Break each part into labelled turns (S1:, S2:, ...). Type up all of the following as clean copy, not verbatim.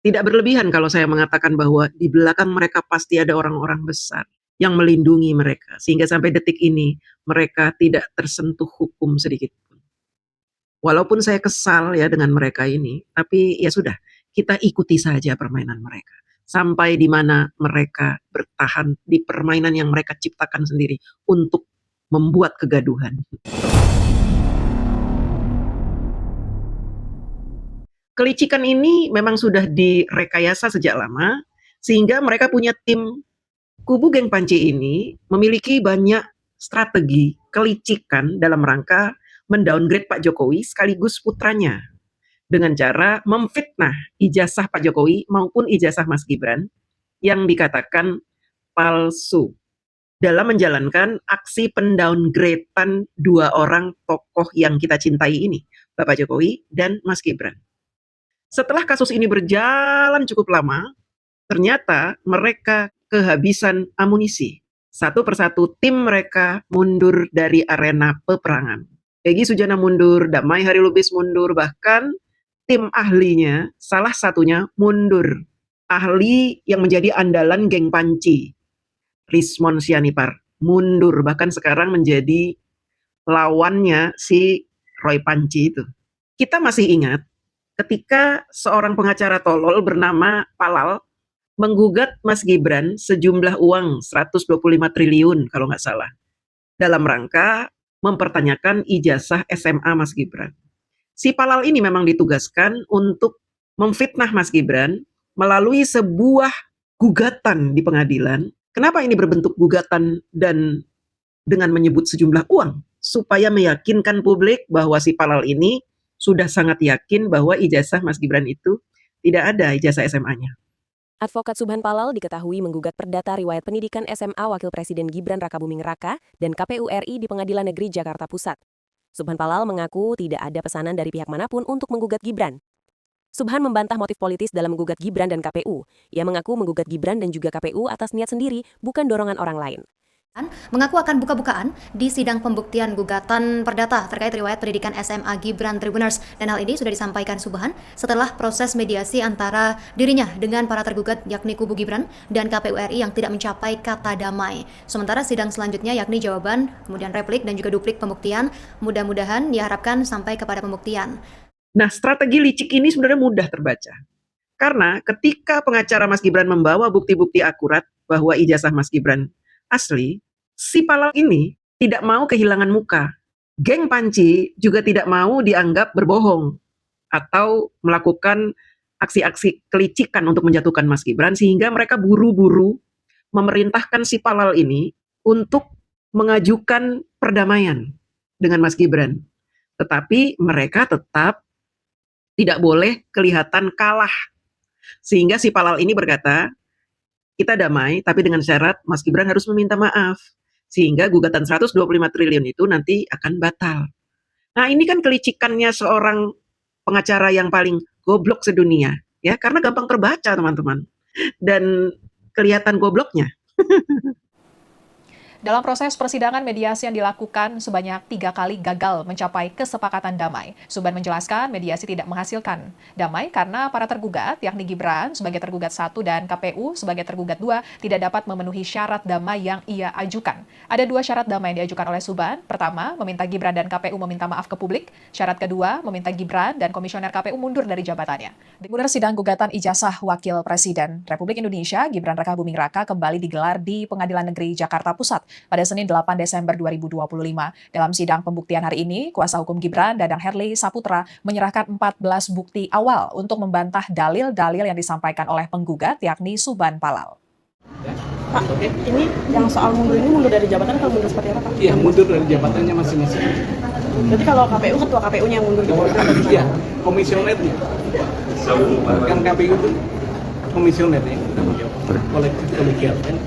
S1: Tidak berlebihan kalau saya mengatakan bahwa di belakang mereka pasti ada orang-orang besar yang melindungi mereka, sehingga sampai detik ini mereka tidak tersentuh hukum sedikit pun. Walaupun saya kesal ya dengan mereka ini, tapi ya sudah, kita ikuti saja permainan mereka. Sampai di mana mereka bertahan di permainan yang mereka ciptakan sendiri untuk membuat kegaduhan. Kelicikan ini memang sudah direkayasa sejak lama, sehingga mereka punya tim. Kubu geng Panci ini memiliki banyak strategi kelicikan dalam rangka mendowngrade Pak Jokowi sekaligus putranya dengan cara memfitnah ijazah Pak Jokowi maupun ijazah Mas Gibran yang dikatakan palsu dalam menjalankan aksi pendowngradean dua orang tokoh yang kita cintai ini, Bapak Jokowi dan Mas Gibran. Setelah kasus ini berjalan cukup lama, ternyata mereka kehabisan amunisi. Satu persatu tim mereka mundur dari arena peperangan. Peggy Sujana mundur, Damai Hari Lubis mundur, bahkan tim ahlinya salah satunya mundur. Ahli yang menjadi andalan geng Panci, Rismon Sianipar, mundur. Bahkan sekarang menjadi lawannya si Roy Panci itu. Kita masih ingat ketika seorang pengacara tolol bernama Palal menggugat Mas Gibran sejumlah uang 125 triliun kalau nggak salah, dalam rangka mempertanyakan ijazah SMA Mas Gibran. Si Palal ini memang ditugaskan untuk memfitnah Mas Gibran melalui sebuah gugatan di pengadilan. Kenapa ini berbentuk gugatan dan dengan menyebut sejumlah uang? Supaya meyakinkan publik bahwa si Palal ini sudah sangat yakin bahwa ijazah Mas Gibran itu tidak ada ijazah SMA-nya.
S2: Advokat Subhan Palal diketahui menggugat perdata riwayat pendidikan SMA Wakil Presiden Gibran Rakabuming Raka dan KPU RI di Pengadilan Negeri Jakarta Pusat. Subhan Palal mengaku tidak ada pesanan dari pihak manapun untuk menggugat Gibran. Subhan membantah motif politis dalam menggugat Gibran dan KPU. Ia mengaku menggugat Gibran dan juga KPU atas niat sendiri, bukan dorongan orang lain.
S3: Mengaku akan buka-bukaan di sidang pembuktian gugatan perdata terkait riwayat pendidikan SMA Gibran Tribuners, dan hal ini sudah disampaikan Subhan setelah proses mediasi antara dirinya dengan para tergugat yakni kubu Gibran dan KPU RI yang tidak mencapai kata damai. Sementara sidang selanjutnya yakni jawaban, kemudian replik dan juga duplik pembuktian mudah-mudahan diharapkan sampai kepada pembuktian.
S1: Nah, strategi licik ini sebenarnya mudah terbaca. Karena ketika pengacara Mas Gibran membawa bukti-bukti akurat bahwa ijazah Mas Gibran asli, si Palal ini tidak mau kehilangan muka. Geng Panci juga tidak mau dianggap berbohong atau melakukan aksi-aksi kelicikan untuk menjatuhkan Mas Gibran, sehingga mereka buru-buru memerintahkan si Palal ini untuk mengajukan perdamaian dengan Mas Gibran. Tetapi mereka tetap tidak boleh kelihatan kalah. Sehingga si Palal ini berkata, kita damai, tapi dengan syarat Mas Gibran harus meminta maaf. Sehingga gugatan 125 triliun itu nanti akan batal. Nah, ini kan kelicikannya seorang pengacara yang paling goblok sedunia, ya, karena gampang terbaca, teman-teman. Dan kelihatan gobloknya.
S4: Dalam proses persidangan mediasi yang dilakukan sebanyak 3 kali gagal mencapai kesepakatan damai. Subhan menjelaskan mediasi tidak menghasilkan damai karena para tergugat, yakni Gibran sebagai tergugat 1 dan KPU sebagai tergugat 2 tidak dapat memenuhi syarat damai yang ia ajukan. Ada 2 syarat damai yang diajukan oleh Subhan. Pertama, meminta Gibran dan KPU meminta maaf ke publik. Syarat kedua, meminta Gibran dan Komisioner KPU mundur dari jabatannya. Kemudian sidang gugatan ijazah Wakil Presiden Republik Indonesia Gibran Rakabuming Raka kembali digelar di Pengadilan Negeri Jakarta Pusat pada Senin 8 Desember 2025. Dalam sidang pembuktian hari ini, kuasa hukum Gibran, Dadang Herli Saputra, menyerahkan 14 bukti awal untuk membantah dalil-dalil yang disampaikan oleh penggugat, yakni Subhan Palal.
S5: Pak, ini yang soal mundur dari jabatan atau mundur seperti apa, Pak?
S6: Iya, mundur dari jabatannya masing-masing.
S5: Jadi kalau KPU, ketua KPU-nya yang mundur gitu?
S6: Iya, komisionernya. Kan KPU itu komisionernya, kolegial kan.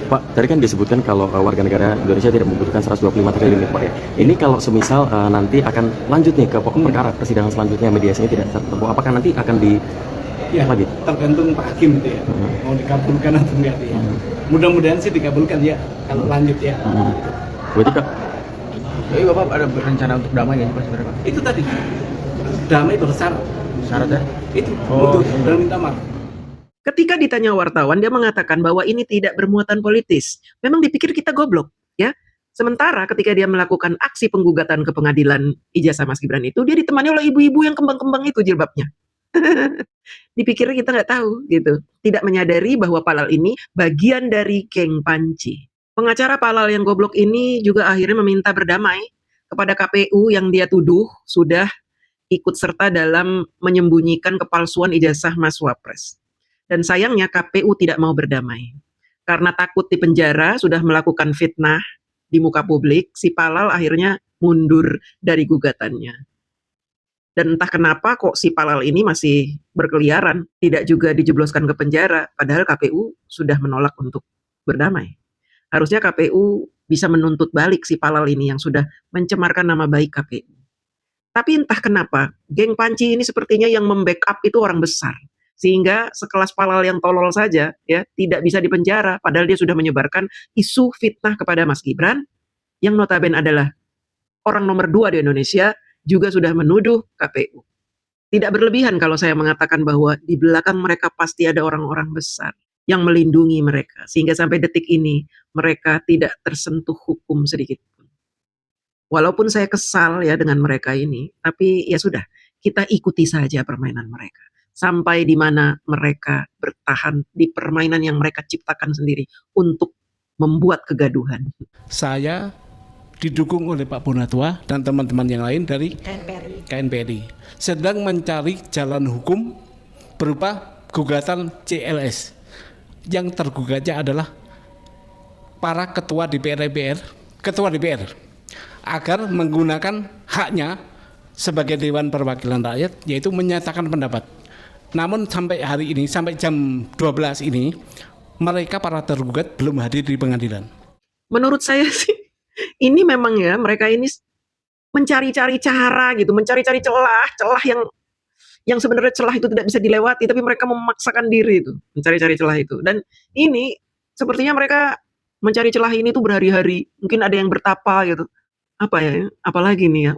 S7: Pak, tadi kan disebutkan kalau warga negara Indonesia tidak membutuhkan 125 triliun, Pak, ya. Ini kalau semisal nanti akan lanjut nih ke pokok perkara, persidangan selanjutnya mediasinya tidak tertempuh, apakah nanti akan lagi?
S6: Tergantung Pak Hakim itu ya, mau dikabulkan atau enggak ya. Mudah-mudahan sih dikabulkan ya, kalau lanjut ya.
S7: Berarti Kak?
S8: Jadi Bapak ada berencana untuk damai ya Pak sebenarnya, Pak?
S6: Itu tadi. damai bersyarat.
S7: Syaratnya?
S6: Itu
S7: Oh.
S6: mundur dan minta maaf.
S1: Ketika ditanya wartawan, dia mengatakan bahwa ini tidak bermuatan politis. Memang dipikir kita goblok, ya. Sementara ketika dia melakukan aksi penggugatan ke pengadilan ijazah Mas Gibran itu, dia ditemani oleh ibu-ibu yang kembang-kembang itu jilbabnya. Dipikirnya kita nggak tahu, gitu. Tidak menyadari bahwa Palal ini bagian dari geng Panci. Pengacara Palal yang goblok ini juga akhirnya meminta berdamai kepada KPU yang dia tuduh sudah ikut serta dalam menyembunyikan kepalsuan ijazah Mas Wapres. Dan sayangnya KPU tidak mau berdamai. Karena takut di penjara, sudah melakukan fitnah di muka publik, si Palal akhirnya mundur dari gugatannya. Dan entah kenapa kok si Palal ini masih berkeliaran, tidak juga dijebloskan ke penjara, padahal KPU sudah menolak untuk berdamai. Harusnya KPU bisa menuntut balik si Palal ini yang sudah mencemarkan nama baik KPU. Tapi entah kenapa, geng Panci ini sepertinya yang membackup itu orang besar. Sehingga sekelas Palal yang tolol saja ya tidak bisa dipenjara padahal dia sudah menyebarkan isu fitnah kepada Mas Gibran yang notabene adalah orang nomor 2 di Indonesia juga sudah menuduh KPU. Tidak berlebihan kalau saya mengatakan bahwa di belakang mereka pasti ada orang-orang besar yang melindungi mereka sehingga sampai detik ini mereka tidak tersentuh hukum sedikit pun. Walaupun saya kesal ya dengan mereka ini, tapi ya sudah, kita ikuti saja permainan mereka. Sampai di mana mereka bertahan di permainan yang mereka ciptakan sendiri untuk membuat kegaduhan.
S6: Saya didukung oleh Pak Bonatua dan teman-teman yang lain dari KNPRI sedang mencari jalan hukum berupa gugatan CLS. Yang tergugatnya adalah para ketua DPR agar menggunakan haknya sebagai Dewan Perwakilan Rakyat, yaitu menyatakan pendapat. Namun sampai hari ini, sampai jam 12 ini, mereka para tergugat belum hadir di pengadilan.
S1: Menurut saya sih, ini memang ya, mereka ini mencari-cari cara gitu, mencari-cari celah yang sebenarnya celah itu tidak bisa dilewati, tapi mereka memaksakan diri itu, mencari-cari celah itu. Dan ini, sepertinya mereka mencari celah ini tuh berhari-hari, mungkin ada yang bertapa gitu. Apa ya, apalagi nih ya,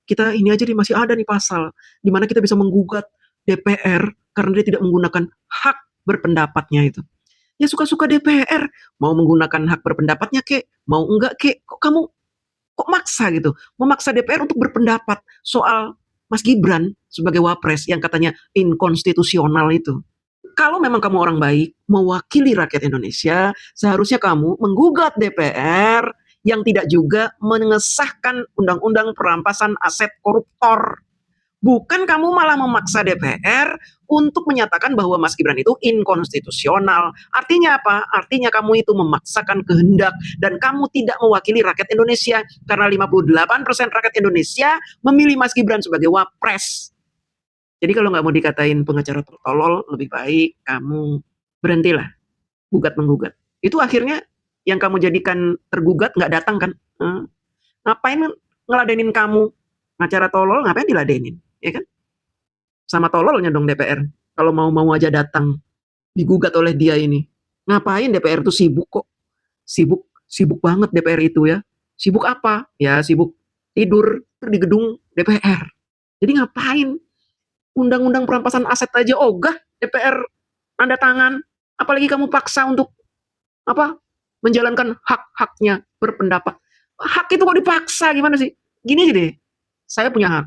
S1: kita ini aja nih masih ada nih pasal, di mana kita bisa menggugat DPR karena dia tidak menggunakan hak berpendapatnya itu. Ya suka-suka DPR, mau menggunakan hak berpendapatnya kek, mau enggak kek, kok maksa gitu, memaksa DPR untuk berpendapat soal Mas Gibran sebagai Wapres yang katanya inkonstitusional itu. Kalau memang kamu orang baik, mewakili rakyat Indonesia, seharusnya kamu menggugat DPR yang tidak juga mengesahkan undang-undang perampasan aset koruptor. Bukan kamu malah memaksa DPR untuk menyatakan bahwa Mas Gibran itu inkonstitusional. Artinya apa? Artinya kamu itu memaksakan kehendak dan kamu tidak mewakili rakyat Indonesia karena 58% rakyat Indonesia memilih Mas Gibran sebagai Wapres. Jadi kalau nggak mau dikatain pengacara tolol, lebih baik kamu berhentilah gugat-menggugat. Itu akhirnya yang kamu jadikan tergugat nggak datang kan? Ngapain ngeladenin kamu? Pengacara tolol ngapain diladenin? Ya kan? Sama tololnya dong DPR. Kalau mau aja datang digugat oleh dia ini. Ngapain DPR tuh sibuk kok? Sibuk banget DPR itu ya. Sibuk apa? Ya sibuk tidur di gedung DPR. Jadi ngapain? Undang-undang perampasan aset aja ogah DPR tanda tangan. Apalagi kamu paksa untuk apa? Menjalankan hak-haknya berpendapat. Hak itu kok dipaksa gimana sih? Gini aja deh. Saya punya hak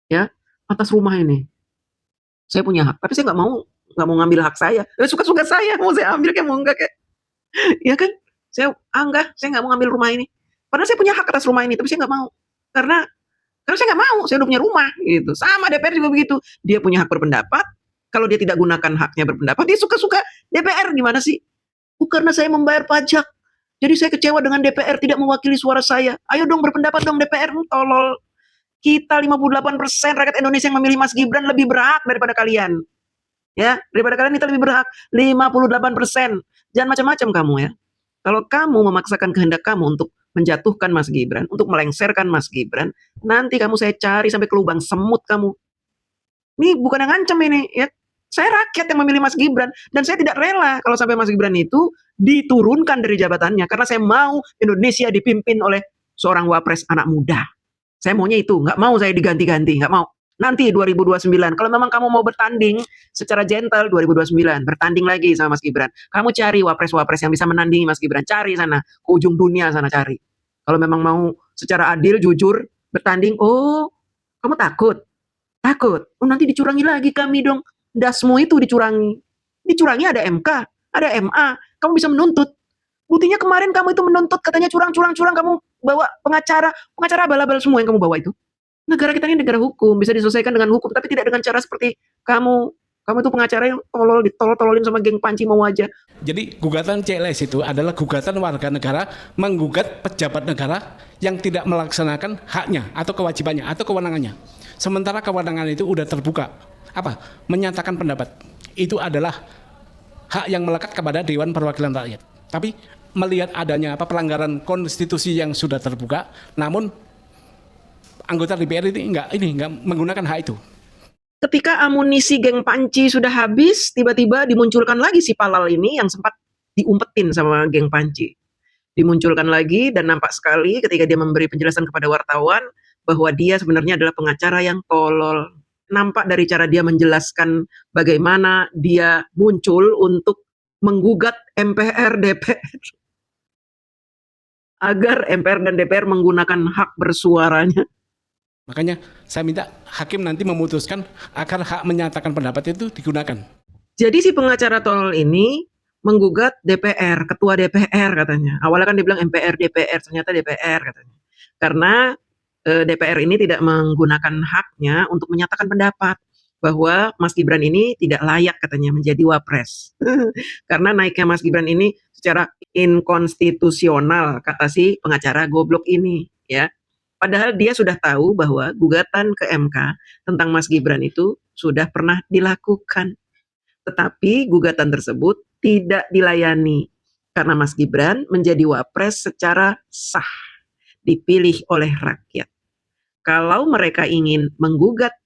S1: ya atas rumah ini. Saya punya hak, tapi saya nggak mau ngambil hak saya. Suka-suka saya, mau saya ambil kayak mau enggak kayak. Ya kan? Enggak, saya nggak mau ngambil rumah ini. Padahal saya punya hak atas rumah ini, tapi saya nggak mau. Karena saya nggak mau, saya udah punya rumah gitu. Sama DPR juga begitu. Dia punya hak berpendapat, kalau dia tidak gunakan haknya berpendapat, dia suka-suka. DPR gimana sih? Karena saya membayar pajak. Jadi saya kecewa dengan DPR tidak mewakili suara saya. Ayo dong berpendapat dong DPR, tolol. Kita 58% rakyat Indonesia yang memilih Mas Gibran lebih berhak daripada kalian. Ya, daripada kalian kita lebih berhak. 58%. Jangan macam-macam kamu ya. Kalau kamu memaksakan kehendak kamu untuk menjatuhkan Mas Gibran, untuk melengsarkan Mas Gibran, nanti kamu saya cari sampai ke lubang semut kamu. Ini bukan yang ngancam ini ya. Saya rakyat yang memilih Mas Gibran dan saya tidak rela kalau sampai Mas Gibran itu diturunkan dari jabatannya karena saya mau Indonesia dipimpin oleh seorang Wapres anak muda. Saya maunya itu, nggak mau saya diganti-ganti, nggak mau. Nanti 2029, kalau memang kamu mau bertanding secara gentle 2029, bertanding lagi sama Mas Gibran. Kamu cari wapres-wapres yang bisa menandingi Mas Gibran. Cari sana, ke ujung dunia sana cari. Kalau memang mau secara adil, jujur, bertanding, oh kamu takut? Takut? Oh nanti dicurangi lagi kami dong. Dasmu itu dicurangi. Dicurangi ada MK, ada MA. Kamu bisa menuntut. Buktinya kemarin kamu itu menuntut katanya curang, kamu bawa pengacara abal-abal semua yang kamu bawa itu. Negara kita ini negara hukum, bisa diselesaikan dengan hukum, tapi tidak dengan cara seperti kamu. Kamu itu pengacara yang tolol, ditolol-tololin sama geng panci mau aja.
S6: Jadi gugatan CLS itu adalah gugatan warga negara menggugat pejabat negara yang tidak melaksanakan haknya atau kewajibannya atau kewenangannya. Sementara kewenangan itu udah terbuka. Apa? Menyatakan pendapat. Itu adalah hak yang melekat kepada Dewan Perwakilan Rakyat. Tapi melihat adanya pelanggaran konstitusi yang sudah terbuka, namun anggota DPR ini enggak menggunakan hak itu.
S1: Ketika amunisi geng panci sudah habis, tiba-tiba dimunculkan lagi si Palal ini yang sempat diumpetin sama geng panci. Dimunculkan lagi dan nampak sekali ketika dia memberi penjelasan kepada wartawan bahwa dia sebenarnya adalah pengacara yang tolol. Nampak dari cara dia menjelaskan bagaimana dia muncul untuk menggugat MPR DPR agar MPR dan DPR menggunakan hak bersuaranya.
S6: Makanya saya minta hakim nanti memutuskan agar hak menyatakan pendapat itu digunakan.
S1: Jadi si pengacara tolol ini menggugat DPR, ketua DPR katanya. Awalnya kan dia bilang MPR, DPR, ternyata DPR katanya. Karena DPR ini tidak menggunakan haknya untuk menyatakan pendapat bahwa Mas Gibran ini tidak layak katanya menjadi wapres. Karena naiknya Mas Gibran ini secara inkonstitusional, kata si pengacara goblok ini, ya. Padahal dia sudah tahu bahwa gugatan ke MK tentang Mas Gibran itu sudah pernah dilakukan. Tetapi gugatan tersebut tidak dilayani karena Mas Gibran menjadi wapres secara sah, dipilih oleh rakyat. Kalau mereka ingin menggugat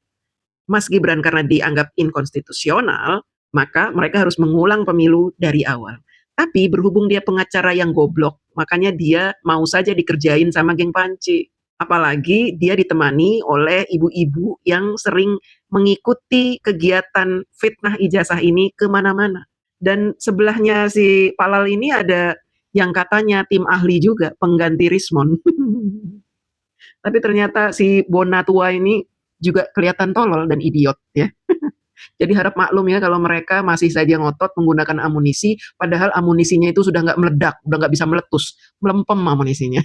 S1: Mas Gibran karena dianggap inkonstitusional, maka mereka harus mengulang pemilu dari awal. Tapi berhubung dia pengacara yang goblok, makanya dia mau saja dikerjain sama geng panci. Apalagi dia ditemani oleh ibu-ibu yang sering mengikuti kegiatan fitnah ijazah ini kemana-mana. Dan sebelahnya si Palal ini ada yang katanya tim ahli juga, pengganti Rismon. Tapi ternyata si Bona tua ini juga kelihatan tolol dan idiot ya. Jadi harap maklum ya kalau mereka masih saja ngotot menggunakan amunisi, padahal amunisinya itu sudah nggak meledak, udah nggak bisa meletus, melempem amunisinya.